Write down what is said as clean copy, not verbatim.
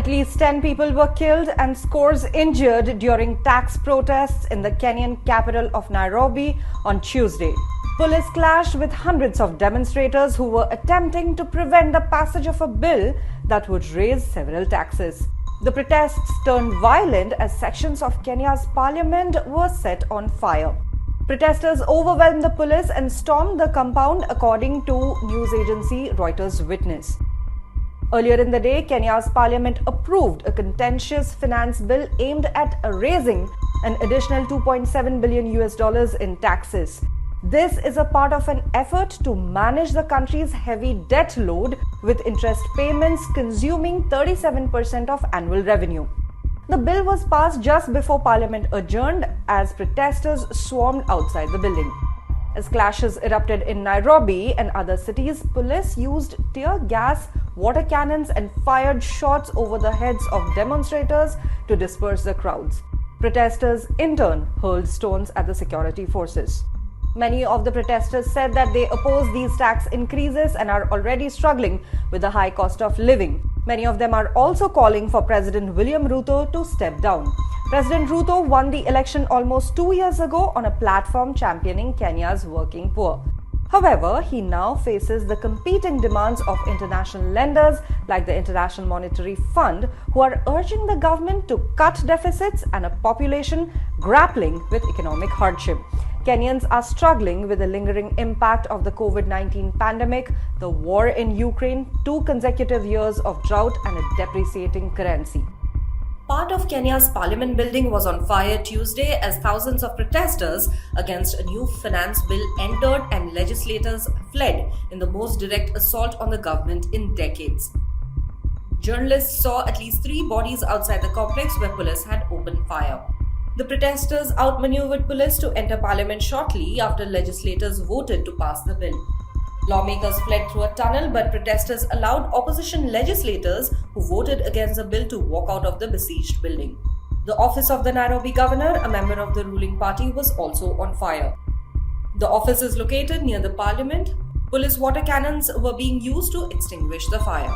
At least 10 people were killed and scores injured during tax protests in the Kenyan capital of Nairobi on Tuesday. Police clashed with hundreds of demonstrators who were attempting to prevent the passage of a bill that would raise several taxes. The protests turned violent as sections of Kenya's parliament were set on fire. Protesters overwhelmed the police and stormed the compound, according to news agency Reuters Witness. Earlier in the day, Kenya's parliament approved a contentious finance bill aimed at raising an additional $2.7 billion in taxes. This is a part of an effort to manage the country's heavy debt load, with interest payments consuming 37% of annual revenue. The bill was passed just before Parliament adjourned as protesters swarmed outside the building. As clashes erupted in Nairobi and other cities, police used tear gas, water cannons, and fired shots over the heads of demonstrators to disperse the crowds. Protesters, in turn, hurled stones at the security forces. Many of the protesters said that they oppose these tax increases and are already struggling with the high cost of living. Many of them are also calling for President William Ruto to step down. President Ruto won the election almost 2 years ago on a platform championing Kenya's working poor. However, he now faces the competing demands of international lenders like the International Monetary Fund, who are urging the government to cut deficits, and a population grappling with economic hardship. Kenyans are struggling with the lingering impact of the COVID-19 pandemic, the war in Ukraine, 2 consecutive years of drought, and a depreciating currency. Part of Kenya's parliament building was on fire Tuesday as thousands of protesters against a new finance bill entered and legislators fled in the most direct assault on the government in decades. Journalists saw at least 3 bodies outside the complex where police had opened fire. The protesters outmaneuvered police to enter parliament shortly after legislators voted to pass the bill. Lawmakers fled through a tunnel, but protesters allowed opposition legislators who voted against the bill to walk out of the besieged building. The office of the Nairobi governor, a member of the ruling party, was also on fire. The office is located near the parliament. Police water cannons were being used to extinguish the fire.